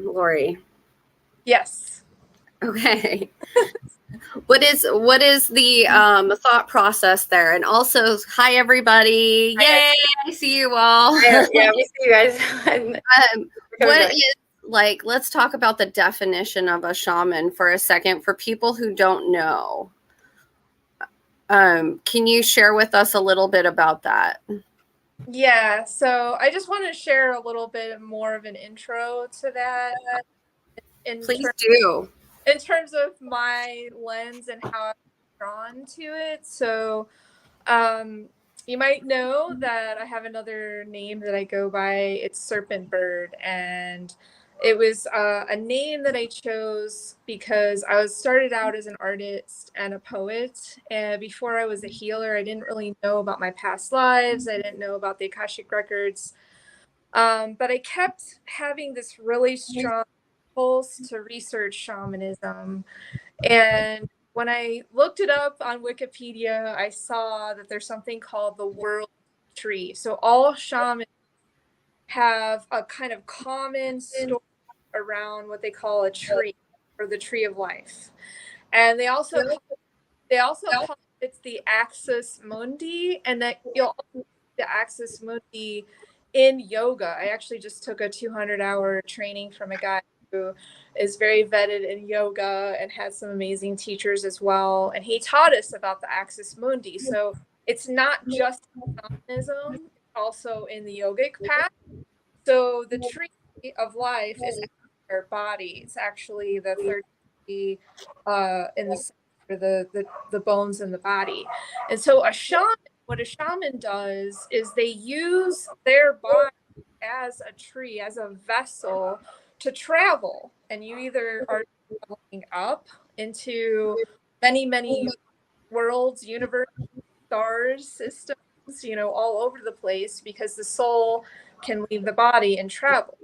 Lori? Yes. Okay. What is the thought process there? And also, hi everybody! Yay! I see you all. Yeah, we see you guys. What is, like? Let's talk about the definition of a shaman for a second for people who don't know. Can you share with us a little bit about that? Yeah, so I just want to share a little bit more of an intro to that. Please do. In terms of my lens and how I'm drawn to it. So you might know that I have another name that I go by. It's Serpentbird, and it was a name that I chose because I was started out as an artist and a poet. And before I was a healer, I didn't really know about my past lives. I didn't know about the Akashic records. But I kept having this really strong pulse to research shamanism. And when I looked it up on Wikipedia, I saw that there's something called the world tree. So all shamans have a kind of common story around what they call a tree, or the tree of life. And they also call it the axis mundi, and that you'll also see the axis mundi in yoga. I actually just took a 200-hour training from a guy who is very vetted in yoga and has some amazing teachers as well. And he taught us about the axis mundi. So it's not just shamanism, it's also in the yogic path. So the tree of life is our body. It's actually the third tree in the center, the bones in the body. And so what a shaman does is they use their body as a tree, as a vessel to travel. And you either are traveling up into many, many worlds, universe, stars, systems, all over the place, because the soul can leave the body and travel.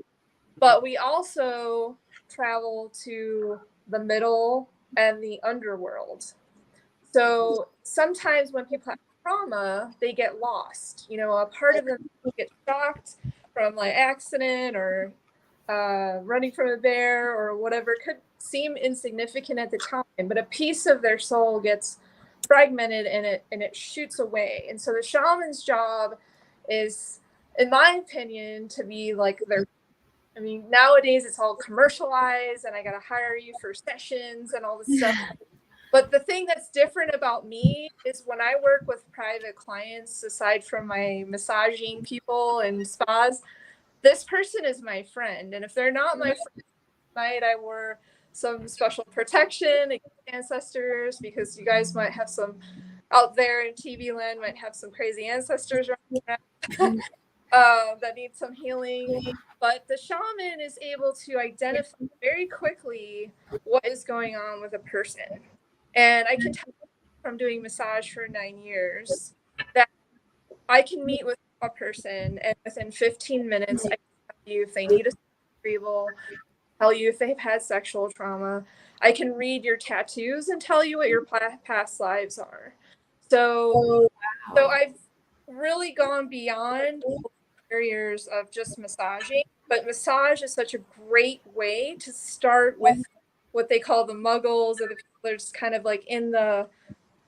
But we also travel to the middle and the underworld. So sometimes when people have trauma, they get lost. A part of them gets shocked from like accident or running from a bear or whatever. It could seem insignificant at the time, but a piece of their soul gets fragmented and it shoots away. And so the shaman's job is, in my opinion, to be like nowadays it's all commercialized and I got to hire you for sessions and all this stuff. But the thing that's different about me is when I work with private clients, aside from my massaging people and spas, this person is my friend. And if they're not my friend tonight, I wore some special protection against ancestors, because you guys might have some out there in TV land, might have some crazy ancestors that need some healing. But the shaman is able to identify very quickly what is going on with a person. And I can tell from doing massage for 9 years that I can meet with a person and within 15 minutes, I can tell you if they need a retrieval, tell you if they've had sexual trauma. I can read your tattoos and tell you what your past lives are. So I've really gone beyond barriers of just massaging, but massage is such a great way to start with what they call the muggles, or the people that are just kind of like in the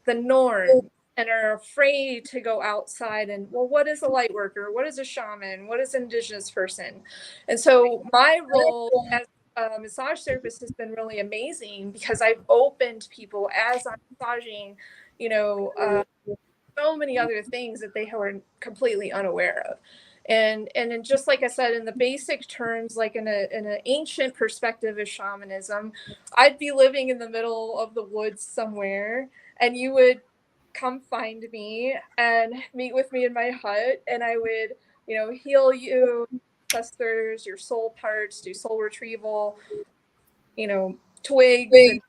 norm and are afraid to go outside and, well, what is a light worker? What is a shaman? What is an indigenous person? And so my role as a massage therapist has been really amazing, because I've opened people as I'm massaging, so many other things that they were completely unaware of. And then, just like I said, in the basic terms, like in an ancient perspective of shamanism, I'd be living in the middle of the woods somewhere, and you would come find me and meet with me in my hut, and I would, heal you, ancestors, your soul parts, do soul retrieval, twigs and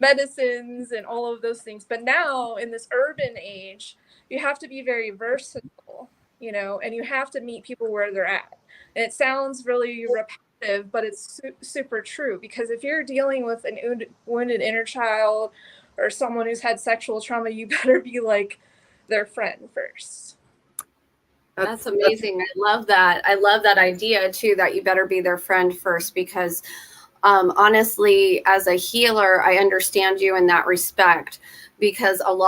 medicines and all of those things. But now in this urban age, you have to be very versatile, and you have to meet people where they're at. And it sounds really repetitive, but it's super true, because if you're dealing with an wounded inner child or someone who's had sexual trauma, you better be like their friend first. That's amazing. I love that. I love that idea too, that you better be their friend first, because honestly, as a healer, I understand you in that respect, because a lot